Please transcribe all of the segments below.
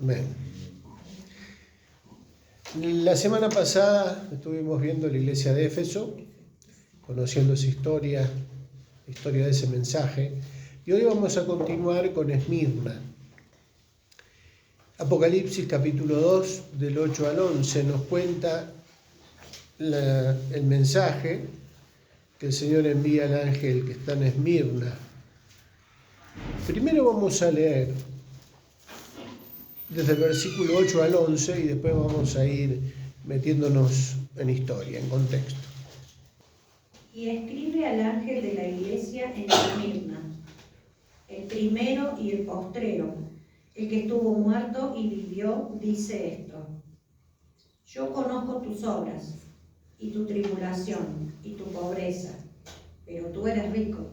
Amén. La semana pasada estuvimos viendo la iglesia de Éfeso, conociendo esa historia de ese mensaje, y hoy vamos a continuar con Esmirna. Apocalipsis capítulo 2, del 8 al 11, nos cuenta el mensaje que el Señor envía al ángel que está en Esmirna. Primero vamos a leer desde el versículo 8 al 11 y después vamos a ir metiéndonos en historia, en contexto. Y escribe al ángel de la iglesia en Esmirna, el primero y el postrero, el que estuvo muerto y vivió, dice esto: Yo conozco tus obras, y tu tribulación, y tu pobreza, pero tú eres rico,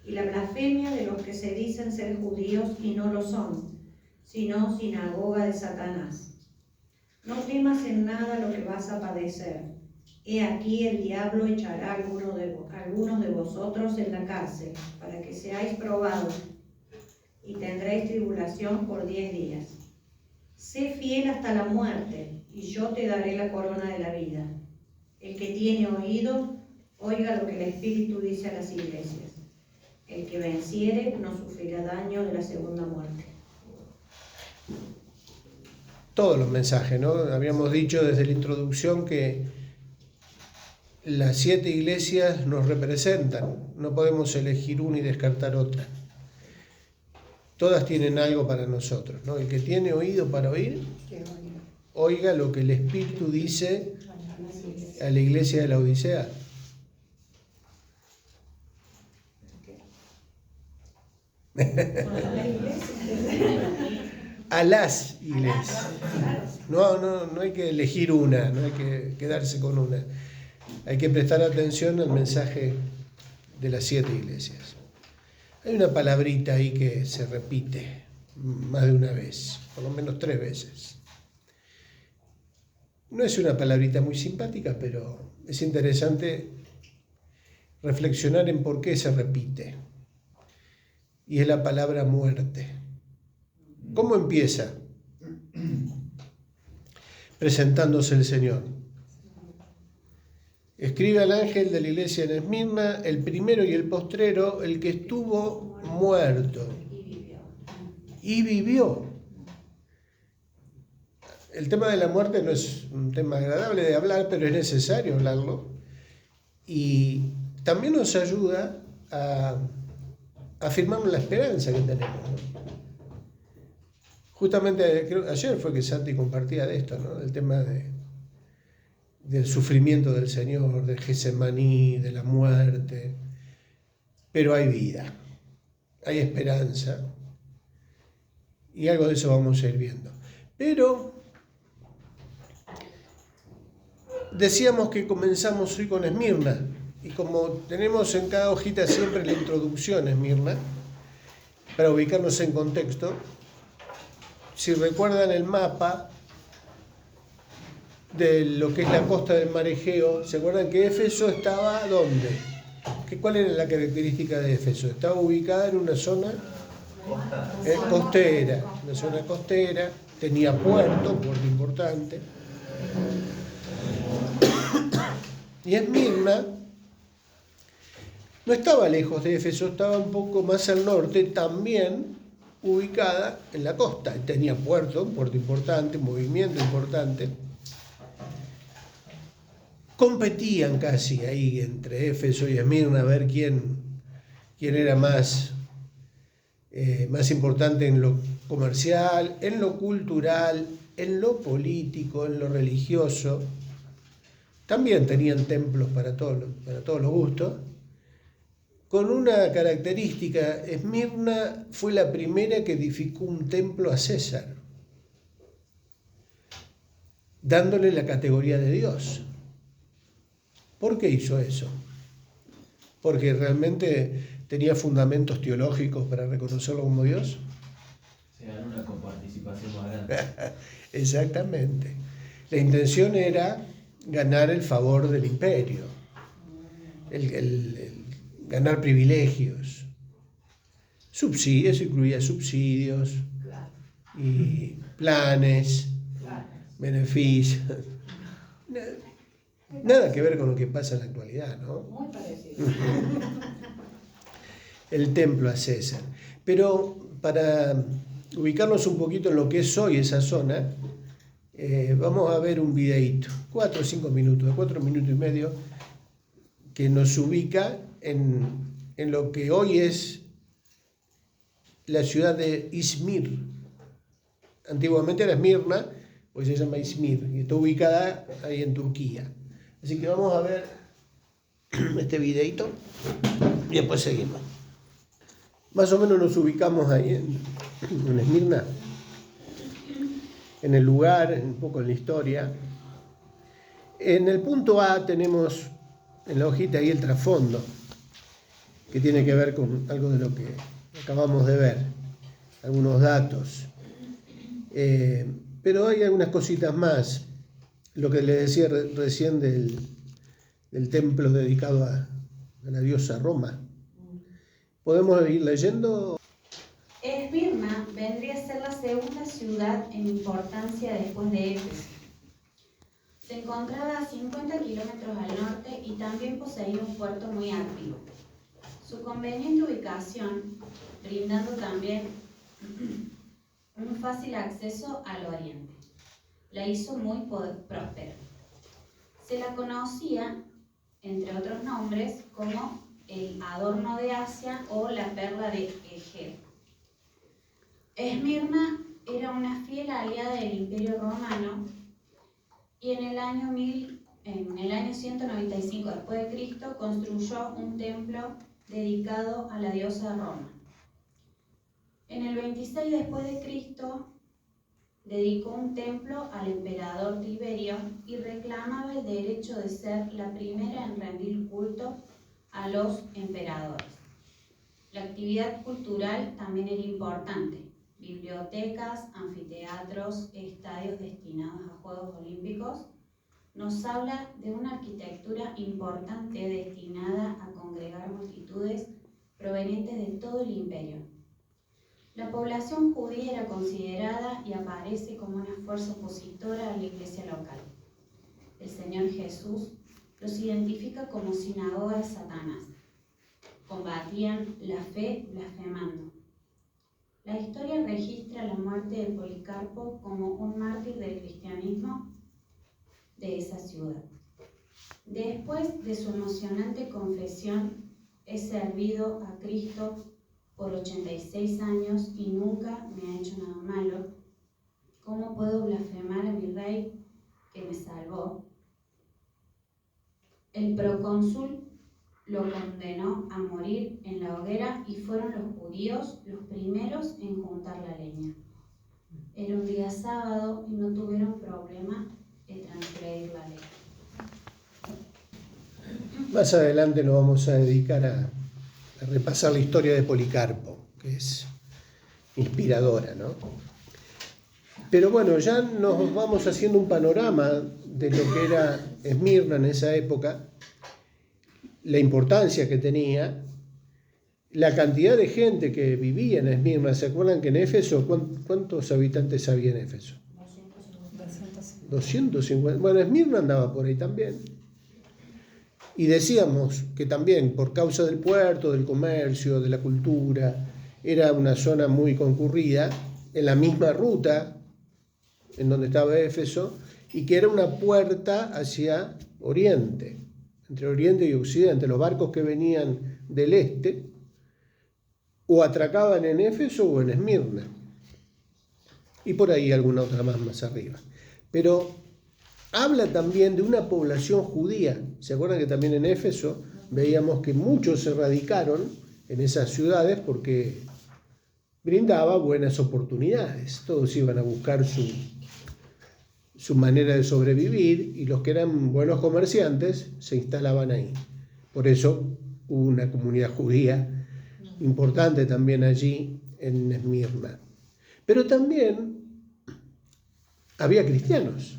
y la blasfemia de los que se dicen ser judíos y no lo son, sino sinagoga de Satanás. No temas en nada lo que vas a padecer. He aquí el diablo echará a algunos de vosotros en la cárcel, para que seáis probados, y tendréis tribulación por 10 días. Sé fiel hasta la muerte, y yo te daré la corona de la vida. El que tiene oído, oiga lo que el Espíritu dice a las iglesias. El que venciere no sufrirá daño de la segunda muerte. Todos los mensajes, ¿no? Habíamos dicho desde la introducción que las 7 iglesias nos representan, no podemos elegir una y descartar otra. Todas tienen algo para nosotros, ¿no? El que tiene oído para oír, oiga lo que el Espíritu dice a la iglesia de la Odisea. A las iglesias. No hay que elegir una, no hay que quedarse con una. Hay que prestar atención al mensaje de las 7 iglesias. Hay una palabrita ahí que se repite más de una vez, por lo menos 3 veces. No es una palabrita muy simpática, pero es interesante reflexionar en por qué se repite. Y es la palabra muerte. ¿Cómo empieza? Presentándose el Señor. Escribe al ángel de la iglesia en Esmirna, el primero y el postrero, el que estuvo muerto y vivió. El tema de la muerte no es un tema agradable de hablar, pero es necesario hablarlo. Y también nos ayuda a afirmar la esperanza que tenemos, ¿no? Justamente ayer fue que Santi compartía de esto, ¿no? El tema del sufrimiento del Señor, del Getsemaní, de la muerte. Pero hay vida, hay esperanza, y algo de eso vamos a ir viendo. Pero decíamos que comenzamos hoy con Esmirna, y como tenemos en cada hojita siempre la introducción a Esmirna, para ubicarnos en contexto, si recuerdan el mapa de lo que es la costa del mar Egeo, ¿se acuerdan que Éfeso estaba dónde? ¿Cuál era la característica de Éfeso? Estaba ubicada en una zona costera, una zona costera, tenía puerto importante. Y Esmirna no estaba lejos de Éfeso, estaba un poco más al norte, también ubicada en la costa. Tenía un puerto importante, movimiento importante. Competían casi ahí entre Éfeso y Esmirna a ver quién era más importante en lo comercial, en lo cultural, en lo político, en lo religioso. También tenían templos para todos los gustos. Con una característica, Esmirna fue la primera que edificó un templo a César, dándole la categoría de Dios. ¿Por qué hizo eso? Porque realmente tenía fundamentos teológicos para reconocerlo como Dios. Se ganó una coparticipación más grande. Exactamente. La intención era ganar el favor del imperio, el ganar privilegios. Subsidios, incluía subsidios. y planes, beneficios. Nada que ver con lo que pasa en la actualidad, ¿no? Muy parecido. El templo a César. Pero para ubicarnos un poquito en lo que es hoy esa zona, vamos a ver un videíto, 4 o 5 minutos, de 4 minutos y medio, que nos ubica en lo que hoy es la ciudad de Izmir. Antiguamente era Esmirna, hoy se llama Izmir, y está ubicada ahí en Turquía. Así que vamos a ver este videito y después seguimos. Más o menos nos ubicamos ahí en Esmirna, en el lugar, un poco en la historia. En el punto A tenemos en la hojita ahí el trasfondo, que tiene que ver con algo de lo que acabamos de ver, algunos datos. Pero hay algunas cositas más. Lo que les decía recién del templo dedicado a la diosa Roma. ¿Podemos ir leyendo? Esmirna vendría a ser la segunda ciudad en importancia después de Éfeso. Se encontraba a 50 kilómetros al norte y también poseía un puerto muy activo. Su conveniente ubicación, brindando también un fácil acceso al oriente, la hizo muy próspera. Se la conocía, entre otros nombres, como el adorno de Asia o la perla de Egeo. Esmirna era una fiel aliada del Imperio Romano y en el año 195 después de Cristo construyó un templo dedicado a la diosa Roma. En el 26 después de Cristo dedicó un templo al emperador Tiberio y reclamaba el derecho de ser la primera en rendir culto a los emperadores. La actividad cultural también era importante. Bibliotecas, anfiteatros, estadios destinados a Juegos Olímpicos. Nos habla de una arquitectura importante destinada a congregar multitudes provenientes de todo el imperio. La población judía era considerada y aparece como una fuerza opositora a la iglesia local. El Señor Jesús los identifica como sinagoga de Satanás. Combatían la fe blasfemando. La historia registra la muerte de Policarpo como un mártir del cristianismo de esa ciudad. Después de su emocionante confesión, he servido a Cristo por 86 años y nunca me ha hecho nada malo. ¿Cómo puedo blasfemar a mi rey que me salvó? El procónsul lo condenó a morir en la hoguera y fueron los judíos los primeros en juntar la leña. Era un día sábado y no tuvieron problema de transgredir la ley. Más adelante nos vamos a dedicar a repasar la historia de Policarpo, que es inspiradora, ¿no? Pero bueno, ya nos vamos haciendo un panorama de lo que era Esmirna en esa época, la importancia que tenía, la cantidad de gente que vivía en Esmirna. ¿Se acuerdan que en Éfeso, cuántos habitantes había en Éfeso? 250. Bueno, Esmirna andaba por ahí también. Y decíamos que también por causa del puerto, del comercio, de la cultura, era una zona muy concurrida, en la misma ruta en donde estaba Éfeso, y que era una puerta hacia Oriente, entre Oriente y Occidente. Los barcos que venían del este o atracaban en Éfeso o en Esmirna, y por ahí alguna otra más arriba. Pero habla también de una población judía. ¿Se acuerdan que también en Éfeso veíamos que muchos se radicaron en esas ciudades porque brindaba buenas oportunidades? Todos iban a buscar su manera de sobrevivir y los que eran buenos comerciantes se instalaban ahí. Por eso hubo una comunidad judía importante también allí en Esmirna. Pero también había cristianos.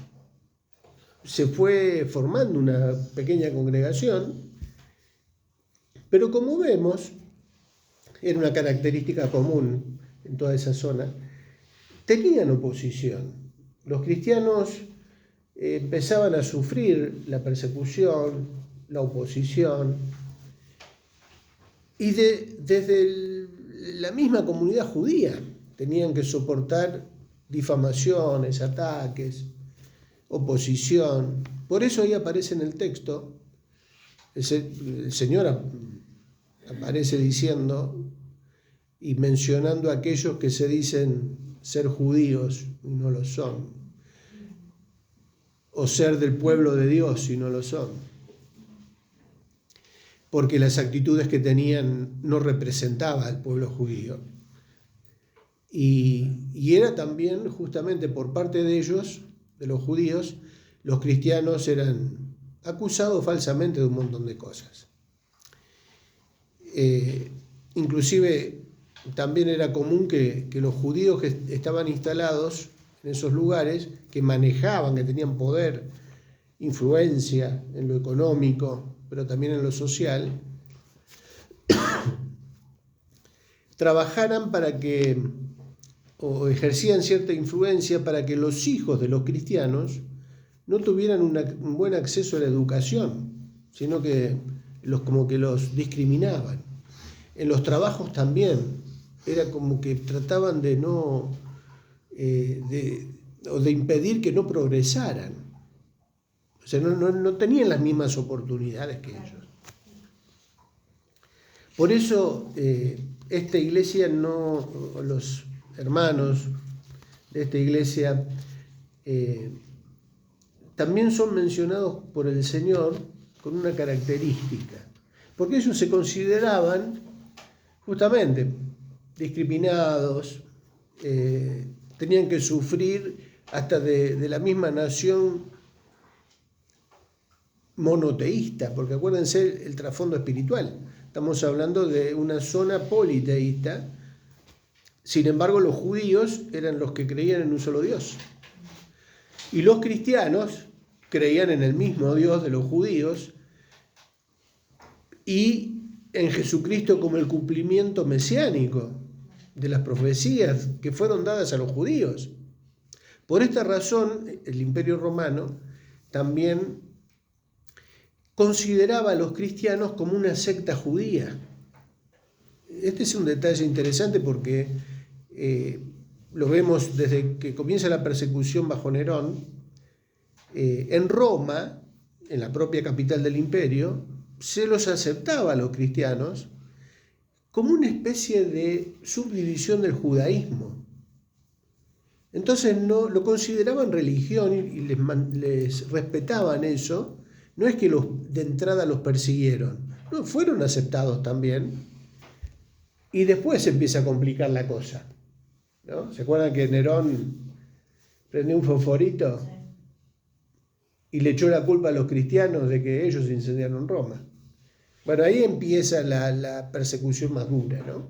Se fue formando una pequeña congregación, pero como vemos, era una característica común en toda esa zona, tenían oposición. Los cristianos empezaban a sufrir la persecución, la oposición, y desde la misma comunidad judía tenían que soportar difamaciones, ataques, oposición. Por eso ahí aparece en el texto, el Señor aparece diciendo y mencionando a aquellos que se dicen ser judíos y no lo son, o ser del pueblo de Dios y no lo son, porque las actitudes que tenían no representaban al pueblo judío. Y era también justamente por parte de ellos, de los judíos, los cristianos eran acusados falsamente de un montón de cosas. Inclusive también era común que los judíos que estaban instalados en esos lugares, que manejaban, que tenían poder, influencia en lo económico, pero también en lo social, trabajaran para que, o ejercían cierta influencia para que los hijos de los cristianos no tuvieran un buen acceso a la educación, sino que como que los discriminaban. En los trabajos también, era como que trataban de de impedir que no progresaran. O sea, no tenían las mismas oportunidades que ellos. Por eso esta iglesia los hermanos de esta iglesia también son mencionados por el Señor con una característica, porque ellos se consideraban justamente discriminados, tenían que sufrir hasta de la misma nación monoteísta, porque acuérdense el trasfondo espiritual, estamos hablando de una zona politeísta. Sin embargo, los judíos eran los que creían en un solo Dios. Y los cristianos creían en el mismo Dios de los judíos y en Jesucristo como el cumplimiento mesiánico de las profecías que fueron dadas a los judíos. Por esta razón, el Imperio Romano también consideraba a los cristianos como una secta judía. Este es un detalle interesante porque lo vemos desde que comienza la persecución bajo Nerón. En Roma, en la propia capital del imperio, se los aceptaba a los cristianos como una especie de subdivisión del judaísmo. Entonces no lo consideraban religión y les respetaban eso. No es que de entrada los persiguieron, no, fueron aceptados también. Y después se empieza a complicar la cosa, ¿no? ¿Se acuerdan que Nerón prendió un fosforito y le echó la culpa a los cristianos de que ellos incendiaron Roma? Bueno, ahí empieza la persecución más dura, ¿no?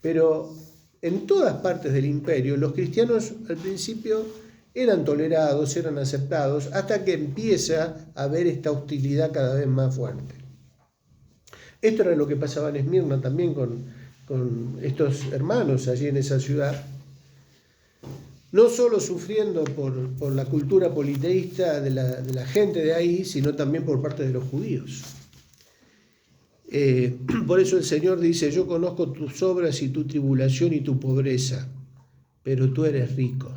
Pero en todas partes del imperio los cristianos al principio eran tolerados, eran aceptados, hasta que empieza a haber esta hostilidad cada vez más fuerte. Esto era lo que pasaba en Esmirna también con estos hermanos allí en esa ciudad, no solo sufriendo por la cultura politeísta de la gente de ahí, sino también por parte de los judíos. Por eso el Señor dice: yo conozco tus obras y tu tribulación y tu pobreza, pero tú eres rico.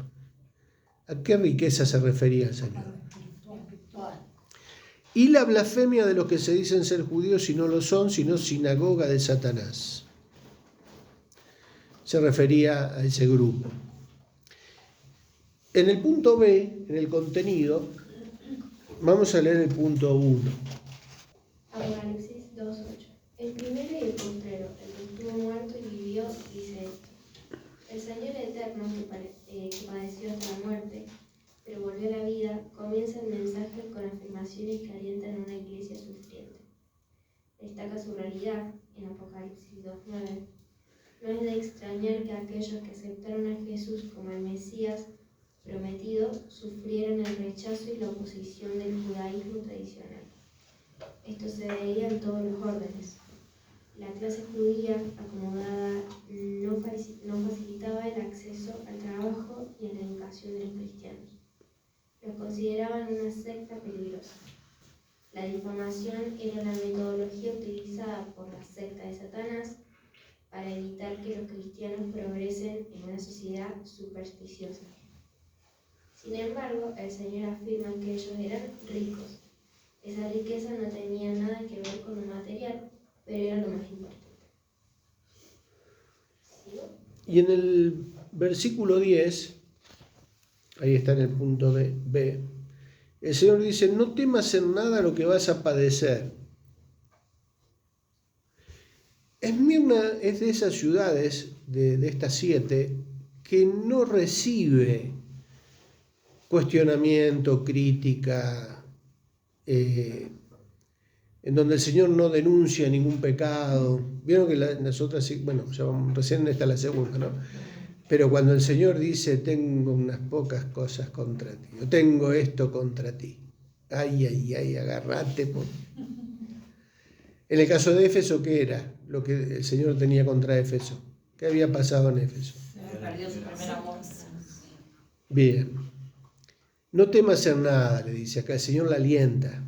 ¿A qué riqueza se refería el Señor? Y la blasfemia de los que se dicen ser judíos y no lo son, sino sinagoga de Satanás. Se refería a ese grupo. En el punto B, en el contenido, vamos a leer el punto 1. Apocalipsis 2:8. El primero y el postrero, el que estuvo muerto y vivió, dice esto: el Señor eterno, que padeció hasta la muerte, pero volvió a la vida, comienza el mensaje con afirmaciones que alientan una iglesia sufriente. Destaca su realidad en Apocalipsis 2:9. No es de extrañar que aquellos que aceptaron a Jesús como el Mesías prometido sufrieran el rechazo y la oposición del judaísmo tradicional. Esto se veía en todos los órdenes. La clase judía acomodada no facilitaba el acceso al trabajo y a la educación de los cristianos. Los consideraban una secta peligrosa. La difamación era la metodología utilizada por la secta de Satanás para evitar que los cristianos progresen en una sociedad supersticiosa. Sin embargo, el Señor afirma que ellos eran ricos. Esa riqueza no tenía nada que ver con lo material, pero era lo más importante. ¿Sigo? Y en el versículo 10, ahí está en el punto B, el Señor dice: no temas en nada lo que vas a padecer. Esmirna es de esas ciudades, de estas 7, que no recibe cuestionamiento, crítica, en donde el Señor no denuncia ningún pecado. Vieron que las otras, bueno, ya vamos, recién esta es la segunda, ¿no? Pero cuando el Señor dice: tengo unas pocas cosas contra ti, yo tengo esto contra ti, ay, agárrate. En el caso de Éfeso, ¿qué era lo que el Señor tenía contra Éfeso? ¿Qué había pasado en Éfeso? Se había perdido su primer amor. Bien. No temas en nada, le dice acá, el Señor la alienta.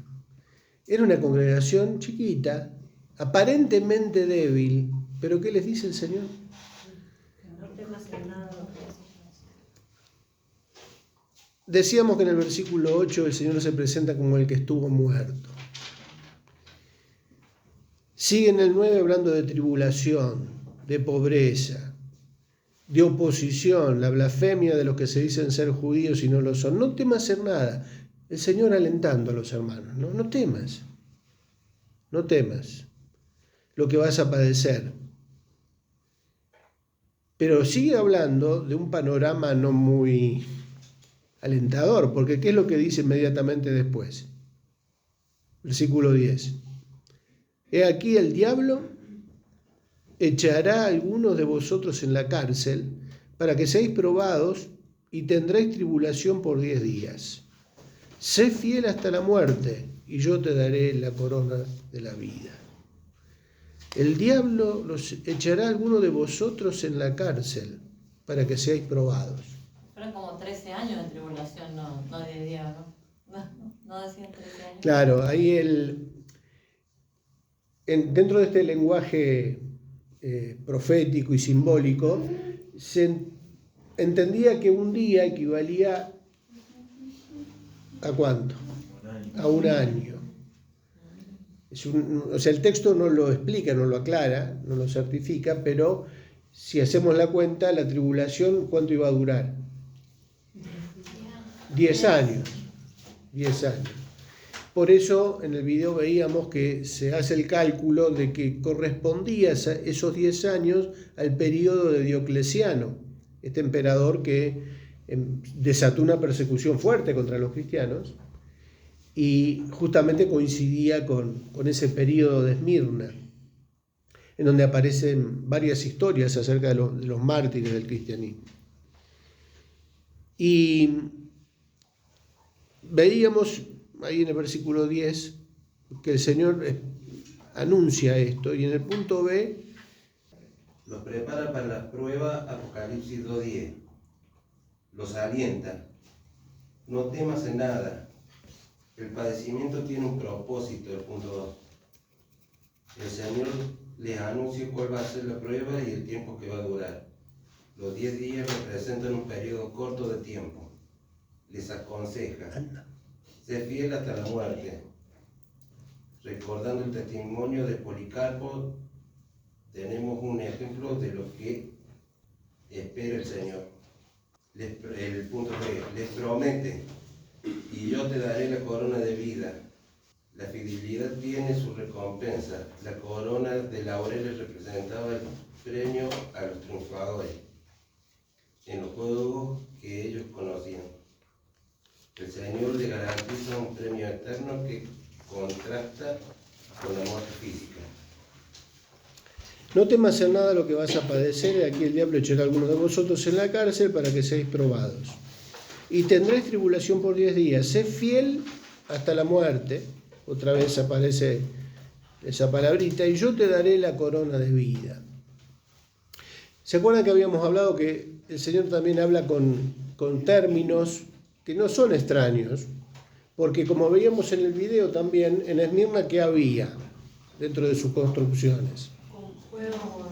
Era una congregación chiquita, aparentemente débil, pero ¿qué les dice el Señor? No temas en nada. Decíamos que en el versículo 8 el Señor se presenta como el que estuvo muerto. Sigue en el 9 hablando de tribulación, de pobreza, de oposición, la blasfemia de los que se dicen ser judíos y no lo son. No temas en nada. El Señor alentando a los hermanos, no temas, no temas lo que vas a padecer. Pero sigue hablando de un panorama no muy alentador, porque ¿qué es lo que dice inmediatamente después? Versículo 10. He aquí el diablo echará a algunos de vosotros en la cárcel para que seáis probados y tendréis tribulación por 10 días. Sé fiel hasta la muerte y yo te daré la corona de la vida. El diablo los echará a algunos de vosotros en la cárcel para que seáis probados. Fueron como 13 años de tribulación, no 10 días, ¿no? No decían 13 años. Claro, ahí dentro de este lenguaje profético y simbólico, se entendía que un día equivalía ¿a cuánto? A un año. O sea, el texto no lo explica, no lo aclara, no lo certifica, pero si hacemos la cuenta, la tribulación, ¿cuánto iba a durar? 10 años. 10 años. Por eso en el video veíamos que se hace el cálculo de que correspondía esos 10 años al periodo de Diocleciano, este emperador que desató una persecución fuerte contra los cristianos y justamente coincidía con ese periodo de Esmirna, en donde aparecen varias historias acerca de los mártires del cristianismo. Y veíamos ahí en el versículo 10 que el Señor anuncia esto, y en el punto B los prepara para la prueba, Apocalipsis 2:10. Los alienta. No temas en nada. El padecimiento tiene un propósito, el punto 2. El Señor les anuncia cuál va a ser la prueba y el tiempo que va a durar. Los 10 días representan un periodo corto de tiempo. Les aconseja: sé fiel hasta la muerte. Recordando el testimonio de Policarpo, tenemos un ejemplo de lo que espera el Señor. El punto B, les promete: y yo te daré la corona de vida. La fidelidad tiene su recompensa. La corona de laureles representaba el premio a los triunfadores en los juegos que ellos conocían. El Señor le garantiza un premio eterno que contrasta con la muerte física. No temas en nada lo que vas a padecer, aquí el diablo echará a algunos de vosotros en la cárcel para que seáis probados. Y tendréis tribulación por 10 días. Sé fiel hasta la muerte. Otra vez aparece esa palabrita, y yo te daré la corona de vida. ¿Se acuerdan que habíamos hablado que el Señor también habla con términos que no son extraños? Porque como veíamos en el video también, en Esmirna, ¿qué había dentro de sus construcciones? Con juego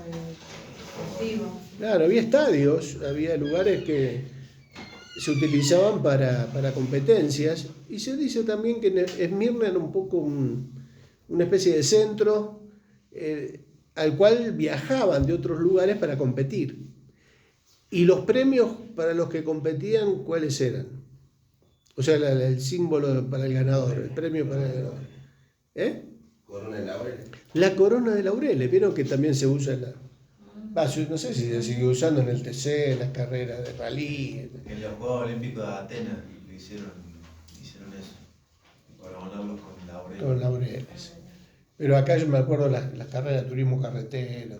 deportivo. Claro, había estadios, había lugares que se utilizaban para competencias, y se dice también que Esmirna era un poco una especie de centro al cual viajaban de otros lugares para competir. Y los premios para los que competían, ¿cuáles eran? O sea, el símbolo para el ganador, el premio para el ganador. Corona de laureles. La corona de laureles, vieron que también se usa en no sé si se sigue usando en el TC, en las carreras de rally. En los Juegos Olímpicos de Atenas lo hicieron eso, para ganarlos con laureles. Con laureles. Pero acá yo me acuerdo las carreras de turismo carretero,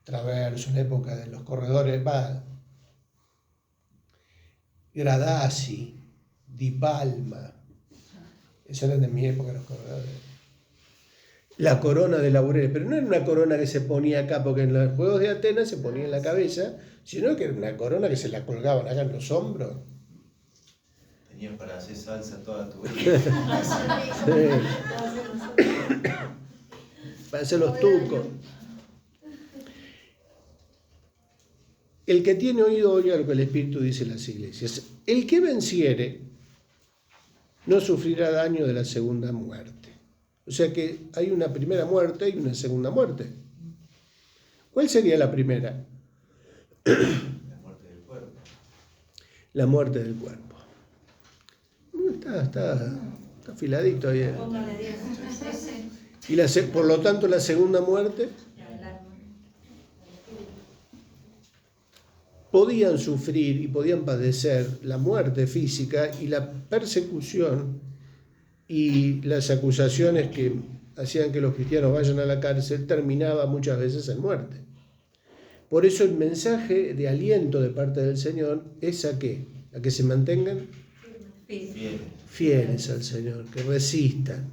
Traverso, en la época de los corredores, Gradasi, Di Palma, esos eran de mi época los corredores. La corona de laureles, pero no era una corona que se ponía acá, porque en los Juegos de Atenas se ponía en la cabeza, sino que era una corona que se la colgaban acá en los hombros. Tenías para hacer salsa toda tu vida. Para hacer los tucos. El que tiene oído oiga lo que el Espíritu dice en las iglesias. El que venciere no sufrirá daño de la segunda muerte. O sea que hay una primera muerte y una segunda muerte. ¿Cuál sería la primera? La muerte del cuerpo. La muerte del cuerpo. Está afiladito ahí. Póngale 10. Y por lo tanto la segunda muerte, podían sufrir y podían padecer la muerte física y la persecución y las acusaciones que hacían que los cristianos vayan a la cárcel terminaba muchas veces en muerte. Por eso el mensaje de aliento de parte del Señor es ¿a qué? A que se mantengan fieles al Señor, que resistan,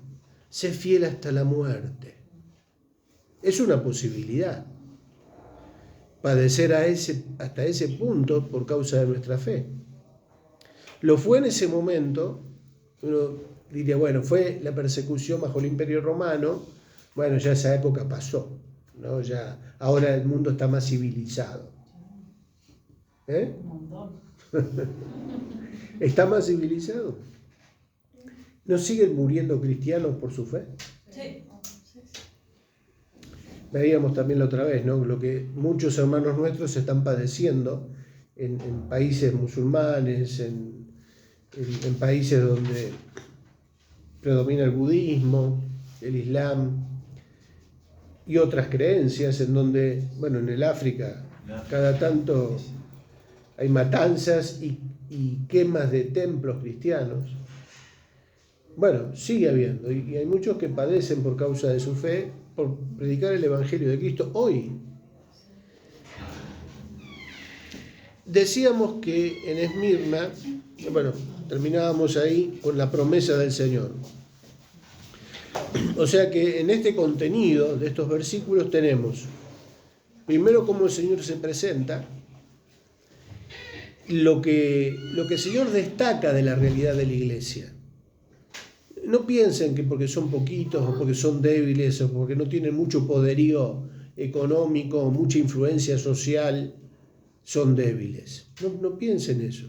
sé fiel hasta la muerte. Es una posibilidad padecer hasta ese punto por causa de nuestra fe. Lo fue en ese momento. Uno diría, bueno, fue la persecución bajo el Imperio Romano, bueno, ya esa época pasó, ¿no? Ya, ahora el mundo está más civilizado. Un montón. ¿Está más civilizado? ¿No siguen muriendo cristianos por su fe? Sí. Veíamos también la otra vez, ¿no? Lo que muchos hermanos nuestros están padeciendo en países musulmanes, en países donde predomina el budismo, el islam y otras creencias, en donde, bueno, en el África, cada tanto hay matanzas y quemas de templos cristianos. Bueno, sigue habiendo, y hay muchos que padecen por causa de su fe, por predicar el Evangelio de Cristo hoy. Decíamos que en Esmirna, bueno, terminábamos ahí con la promesa del Señor. O sea que en este contenido de estos versículos tenemos, primero, cómo el Señor se presenta, lo que el Señor destaca de la realidad de la iglesia. No piensen que porque son poquitos o porque son débiles o porque no tienen mucho poderío económico o mucha influencia social, son débiles. No piensen eso.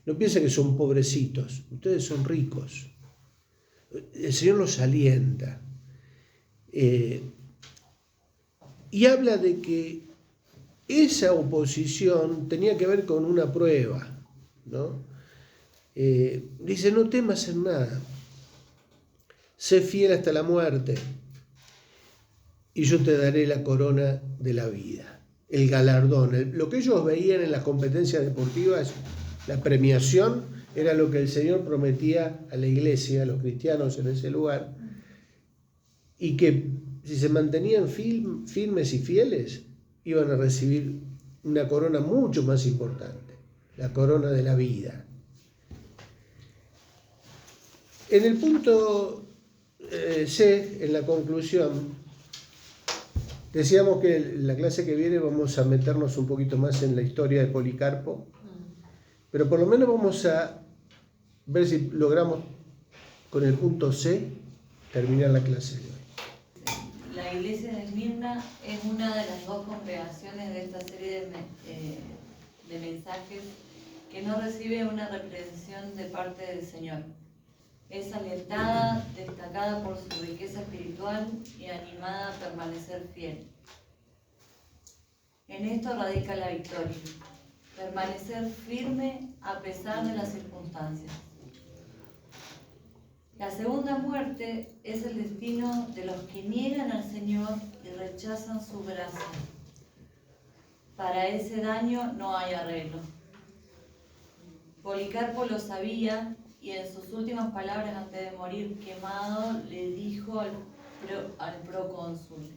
No piensen que son pobrecitos. Ustedes son ricos. El Señor los alienta. Y habla de que esa oposición tenía que ver con una prueba, ¿no? Dice, no temas en nada. Sé fiel hasta la muerte y yo te daré la corona de la vida, el galardón. Lo que ellos veían en las competencias deportivas, la premiación, era lo que el Señor prometía a la iglesia, a los cristianos en ese lugar, y que si se mantenían firmes y fieles, iban a recibir una corona mucho más importante, la corona de la vida. En el punto C, en la conclusión, decíamos que en la clase que viene vamos a meternos un poquito más en la historia de Policarpo, pero por lo menos vamos a ver si logramos con el punto C terminar la clase de hoy. La iglesia de Esmirna es una de las dos congregaciones de esta serie de mensajes que no recibe una reprensión de parte del Señor. Es alentada, destacada por su riqueza espiritual y animada a permanecer fiel. En esto radica la victoria, permanecer firme a pesar de las circunstancias. La segunda muerte es el destino de los que niegan al Señor y rechazan su gracia. Para ese daño no hay arreglo. Policarpo lo sabía y en sus últimas palabras antes de morir quemado le dijo al procónsul: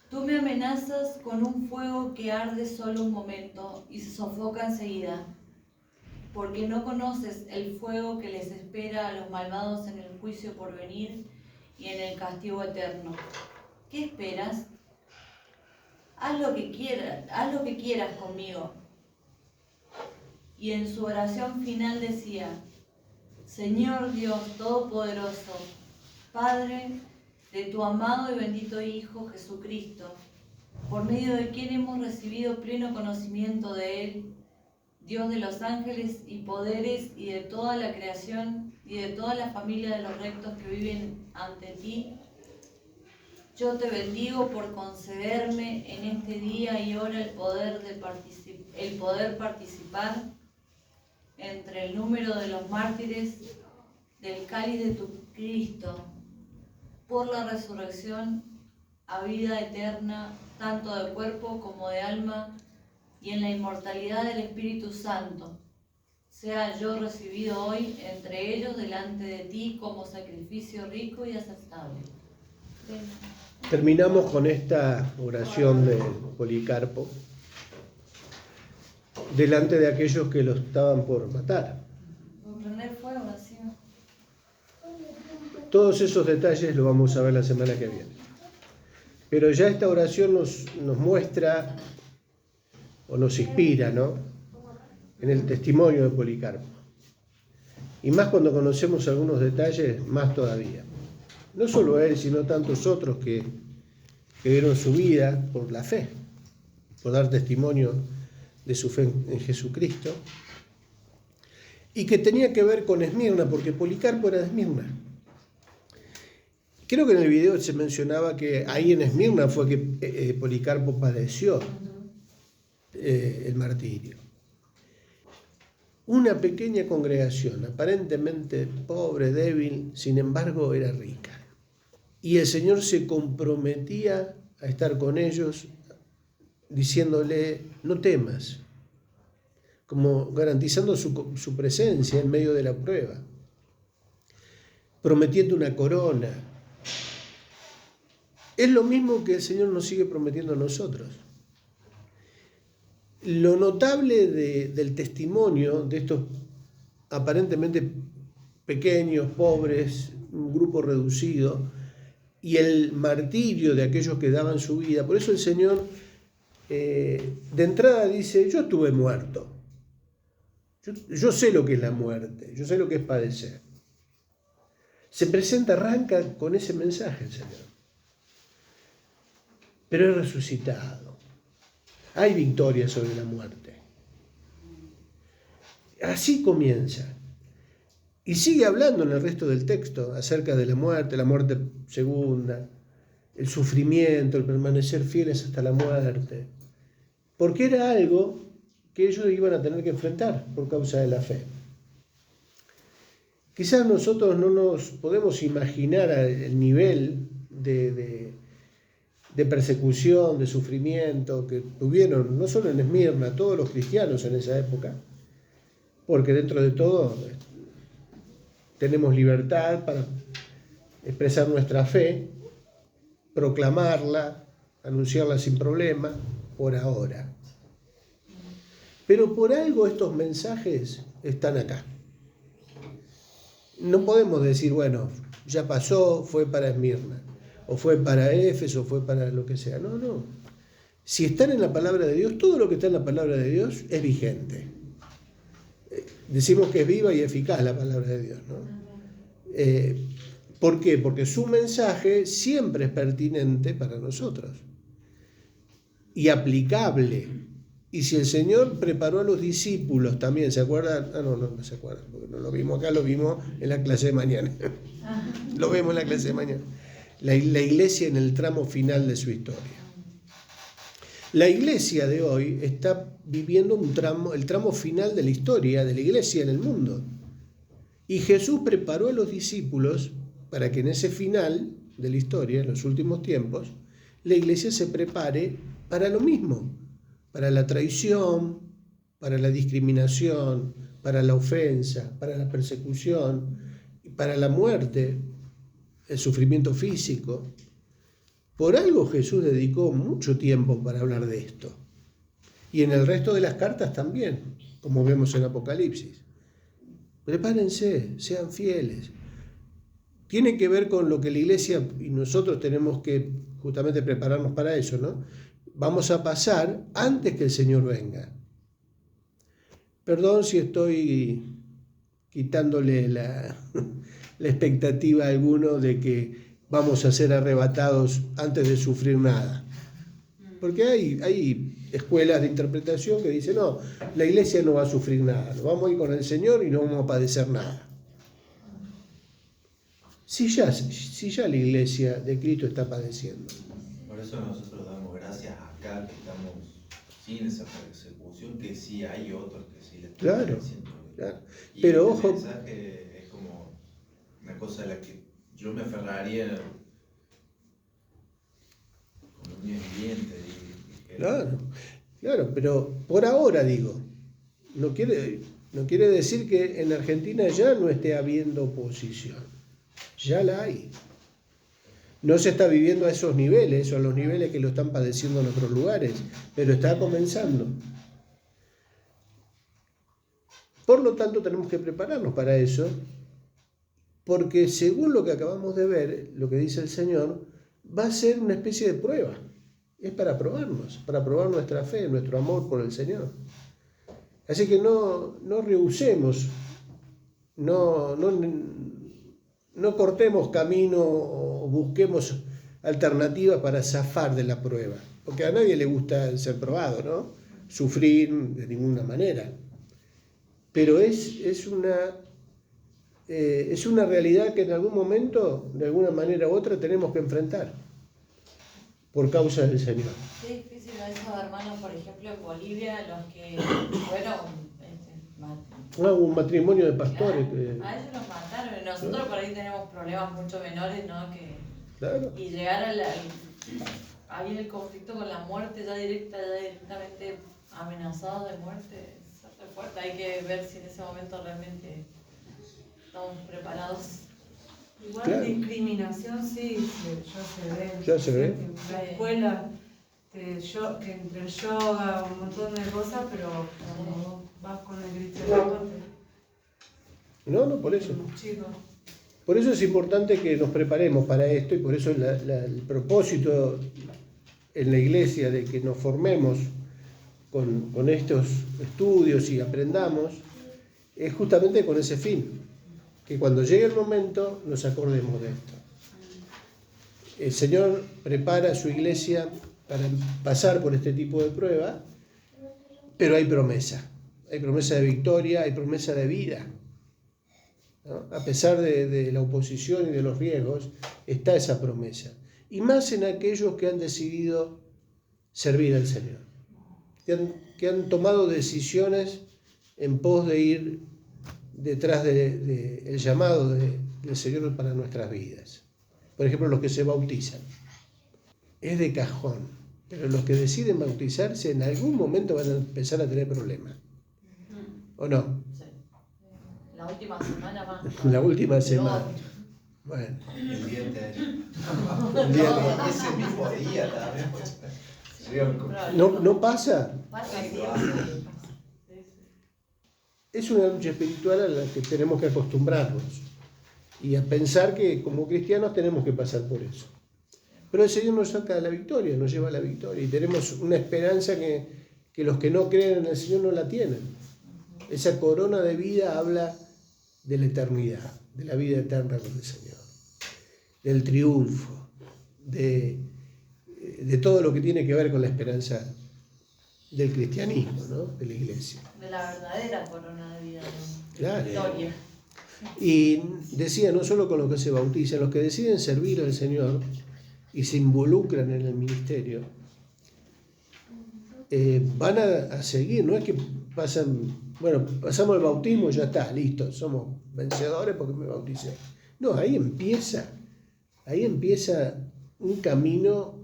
tú me amenazas con un fuego que arde solo un momento y se sofoca enseguida, porque no conoces el fuego que les espera a los malvados en el juicio por venir y en el castigo eterno. ¿Qué esperas? Haz lo que quieras conmigo. Y en su oración final decía: Señor Dios Todopoderoso, Padre de tu amado y bendito Hijo Jesucristo, por medio de quien hemos recibido pleno conocimiento de Él, Dios de los ángeles y poderes y de toda la creación y de toda la familia de los rectos que viven ante ti, yo te bendigo por concederme en este día y hora el poder participar entre el número de los mártires del cáliz de tu Cristo, por la resurrección a vida eterna, tanto de cuerpo como de alma, y en la inmortalidad del Espíritu Santo, sea yo recibido hoy entre ellos delante de ti como sacrificio rico y aceptable. Terminamos con esta oración de Policarpo delante de aquellos que lo estaban por matar. Prender fuego, así. Todos esos detalles los vamos a ver la semana que viene. Pero ya esta oración nos muestra o nos inspira, ¿no?, en el testimonio de Policarpo. Y más cuando conocemos algunos detalles, más todavía. No solo él, sino tantos otros que dieron su vida por la fe, por dar testimonio de su fe en Jesucristo, y que tenía que ver con Esmirna, porque Policarpo era de Esmirna. Creo que en el video se mencionaba que ahí en Esmirna fue que Policarpo padeció el martirio. Una pequeña congregación, aparentemente pobre, débil, sin embargo era rica. Y el Señor se comprometía a estar con ellos, diciéndole: no temas, como garantizando su presencia en medio de la prueba, prometiendo una corona. Es lo mismo que el Señor nos sigue prometiendo a nosotros. Lo notable del testimonio de estos aparentemente pequeños, pobres, un grupo reducido, y el martirio de aquellos que daban su vida, por eso el Señor de entrada dice: yo estuve muerto, yo sé lo que es la muerte, yo sé lo que es padecer. Se presenta, arranca con ese mensaje el Señor. Pero he resucitado. Hay victoria sobre la muerte. Así comienza. Y sigue hablando en el resto del texto acerca de la muerte segunda, el sufrimiento, el permanecer fieles hasta la muerte. Porque era algo que ellos iban a tener que enfrentar por causa de la fe. Quizás nosotros no nos podemos imaginar el nivel de persecución, de sufrimiento que tuvieron no solo en Esmirna, todos los cristianos en esa época, porque dentro de todo tenemos libertad para expresar nuestra fe, proclamarla, anunciarla sin problema, por ahora. Pero por algo estos mensajes están acá. no podemos decir, bueno, ya pasó, fue para Esmirna, o fue para Éfeso, o fue para lo que sea. No, no. Si están en la palabra de Dios, todo lo que está en la palabra de Dios es vigente. Decimos que es viva y eficaz la palabra de Dios, ¿no? ¿Por qué? Porque su mensaje siempre es pertinente para nosotros y aplicable. Y si el Señor preparó a los discípulos también, ¿se acuerdan? No se acuerdan, porque no lo vimos acá, lo vimos en la clase de mañana. Lo vemos en la clase de mañana. La iglesia en el tramo final de su historia. La iglesia de hoy está viviendo el tramo final de la historia de la iglesia en el mundo. Y Jesús preparó a los discípulos para que en ese final de la historia, en los últimos tiempos, la iglesia se prepare para lo mismo, para la traición, para la discriminación, para la ofensa, para la persecución, para la muerte, el sufrimiento físico. Por algo Jesús dedicó mucho tiempo para hablar de esto. Y en el resto de las cartas también, como vemos en Apocalipsis. Prepárense, sean fieles. Tiene que ver con lo que la iglesia y nosotros tenemos que justamente prepararnos para eso, ¿no? Vamos a pasar antes que el Señor venga. Perdón si estoy quitándole la expectativa a alguno de que vamos a ser arrebatados antes de sufrir nada. Porque hay escuelas de interpretación que dicen, no, la iglesia no va a sufrir nada, nos vamos a ir con el Señor y no vamos a padecer nada. Si ya la iglesia de Cristo está padeciendo. Por eso nosotros damos gracias acá que estamos sin esa persecución, que sí hay otros que sí le están Claro, padeciendo. claro. Y Pero este ojo, mensaje es como una cosa a la que yo me aferraría con un diente. Claro, pero por ahora digo, no quiere decir que en Argentina ya no esté habiendo oposición, ya la hay. No se está viviendo a esos niveles o a los niveles que lo están padeciendo en otros lugares, pero está comenzando. Por lo tanto, tenemos que prepararnos para eso, porque según lo que acabamos de ver, lo que dice el Señor, va a ser una especie de prueba. Es para probarnos, para probar nuestra fe, nuestro amor por el Señor. Así que no rehusemos, no cortemos camino o busquemos alternativas para zafar de la prueba. Porque a nadie le gusta ser probado, ¿no? Sufrir de ninguna manera. Pero es una realidad que en algún momento, de alguna manera u otra, tenemos que enfrentar por causa del Señor. Qué difícil eso, hermanos, por ejemplo, en Bolivia, los que fueron Un matrimonio de pastores. a ellos los mataron. Nosotros por ahí tenemos problemas mucho menores, ¿no? Claro. Y llegar ahí el conflicto con la muerte ya directamente amenazado de muerte es re fuerte. Hay que ver si en ese momento realmente estamos preparados. Igual Claro. discriminación sí, Ya se ve. En la escuela, que entre el yoga, un montón de cosas, pero cuando vas con el cristianismo, No, por eso. chicos. Por eso es importante que nos preparemos para esto y por eso el propósito en la iglesia de que nos formemos con estos estudios y aprendamos es justamente con ese fin. Que cuando llegue el momento nos acordemos de esto. El Señor prepara a su iglesia para pasar por este tipo de prueba, pero hay promesa. Hay promesa de victoria, hay promesa de vida, ¿no? A pesar de la oposición y de los riesgos, está esa promesa. Y más en aquellos que han decidido servir al Señor, que han tomado decisiones en pos de ir detrás del llamado del Señor para nuestras vidas. Por ejemplo, los que se bautizan. Es de cajón, pero los que deciden bautizarse en algún momento van a empezar a tener problemas. ¿O no? Sí. La última semana más. La última semana. Bueno. El diente. El diente. Ese mismo día también. ¿No pasa? Pasa Sí, siempre. Es una lucha espiritual a la que tenemos que acostumbrarnos. y a pensar que como cristianos tenemos que pasar por eso. Pero el Señor nos saca la victoria, nos lleva a la victoria, y tenemos una esperanza que los que no creen en el Señor no la tienen. Esa corona de vida habla de la eternidad, de la vida eterna con el Señor, del triunfo, de todo lo que tiene que ver con la esperanza del cristianismo, ¿no? De la iglesia. De la verdadera corona de vida, ¿no? Claro. Victoria. Y decía, no solo con los que se bautizan, los que deciden servir al Señor y se involucran en el ministerio, van a seguir, no es que pasamos el bautismo y ya está, listo, somos vencedores porque me bauticé. No, ahí empieza un camino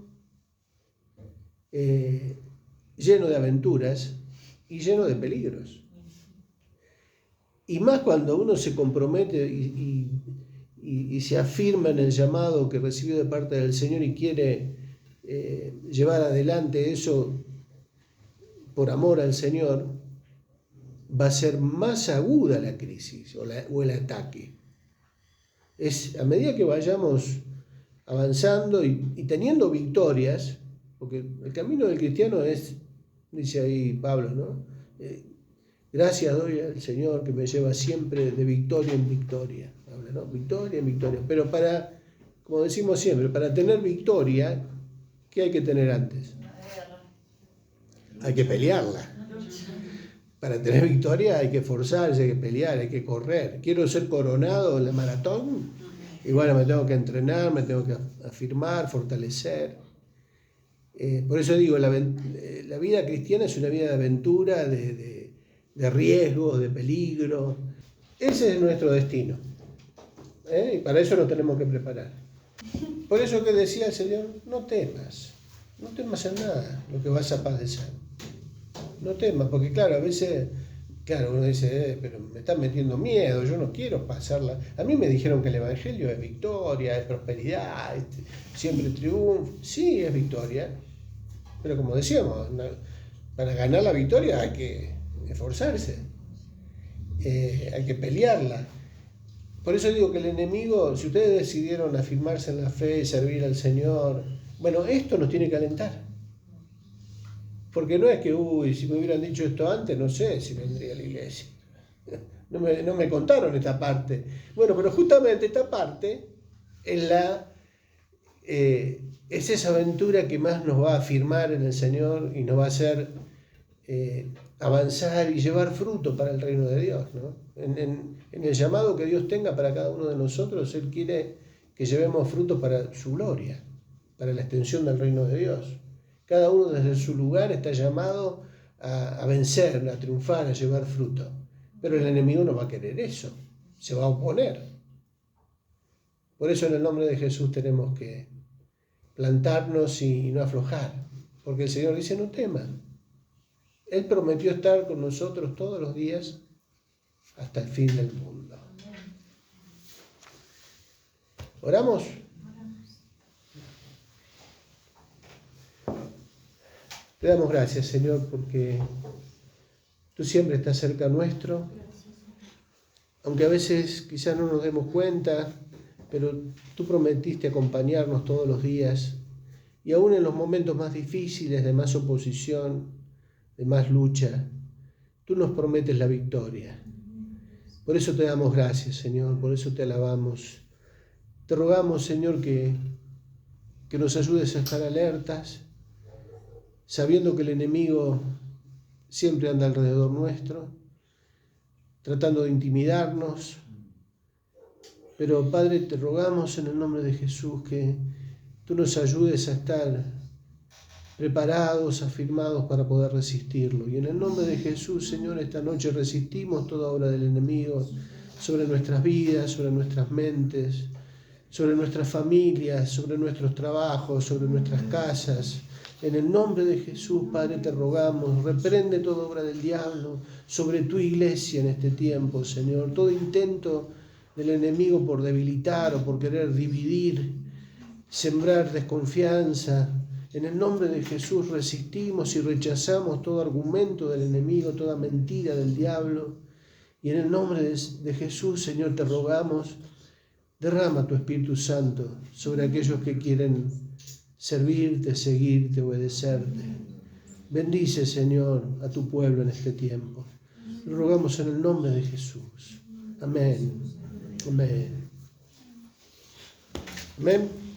lleno de aventuras y lleno de peligros. Y más cuando uno se compromete y se afirma en el llamado que recibió de parte del Señor y quiere llevar adelante eso por amor al Señor, va a ser más aguda la crisis o el ataque. Es a medida que vayamos avanzando y teniendo victorias, porque el camino del cristiano es, dice ahí Pablo, ¿no? Gracias doy al Señor que me lleva siempre de victoria en victoria. Habla, ¿no? Victoria en victoria. Pero como decimos siempre, para tener victoria, ¿qué hay que tener antes? Hay que pelearla. Para tener victoria hay que esforzarse, hay que pelear, hay que correr. Quiero ser coronado en la maratón, y bueno, me tengo que entrenar, me tengo que afirmar, fortalecer. Por eso digo, la vida cristiana es una vida de aventura, de riesgos, de peligro. Ese es nuestro destino. Y para eso nos tenemos que preparar. Por eso que decía el Señor, no temas en nada lo que vas a padecer. No temas, porque claro, a veces, uno dice, pero me están metiendo miedo, yo no quiero pasarla. A mí me dijeron que el Evangelio es victoria, es prosperidad, siempre triunfo. Sí, es victoria, pero como decíamos, para ganar la victoria hay que esforzarse, hay que pelearla. Por eso digo que el enemigo, si ustedes decidieron afirmarse en la fe, servir al Señor, bueno, esto nos tiene que alentar. Porque no es que, si me hubieran dicho esto antes, no sé si vendría a la iglesia. No me contaron esta parte. Bueno, pero justamente esta parte es esa aventura que más nos va a afirmar en el Señor y nos va a hacer avanzar y llevar fruto para el reino de Dios, ¿no? En el llamado que Dios tenga para cada uno de nosotros, Él quiere que llevemos fruto para su gloria, para la extensión del reino de Dios. Cada uno desde su lugar está llamado a vencer, a triunfar, a llevar fruto. Pero el enemigo no va a querer eso, se va a oponer. Por eso en el nombre de Jesús tenemos que plantarnos y no aflojar, porque el Señor dice, no teman. Él prometió estar con nosotros todos los días hasta el fin del mundo. ¿Oramos? Te damos gracias, Señor, porque tú siempre estás cerca nuestro, aunque a veces quizás no nos demos cuenta, pero tú prometiste acompañarnos todos los días, y aún en los momentos más difíciles, de más oposición, de más lucha, tú nos prometes la victoria. Por eso te damos gracias, Señor, por eso te alabamos. Te rogamos, Señor, que nos ayudes a estar alertas, sabiendo que el enemigo siempre anda alrededor nuestro, tratando de intimidarnos. Pero, Padre, te rogamos en el nombre de Jesús que tú nos ayudes a estar preparados, afirmados para poder resistirlo. Y en el nombre de Jesús, Señor, esta noche resistimos toda obra del enemigo sobre nuestras vidas, sobre nuestras mentes, sobre nuestras familias, sobre nuestros trabajos, sobre nuestras casas. En el nombre de Jesús, Padre, te rogamos, reprende toda obra del diablo sobre tu iglesia en este tiempo, Señor. Todo intento del enemigo por debilitar o por querer dividir, sembrar desconfianza. En el nombre de Jesús resistimos y rechazamos todo argumento del enemigo, toda mentira del diablo. Y en el nombre de Jesús, Señor, te rogamos Derrama tu Espíritu Santo sobre aquellos que quieren servirte, seguirte, obedecerte. Bendice, Señor, a tu pueblo en este tiempo. Lo rogamos en el nombre de Jesús. Amén. Amén. Amén.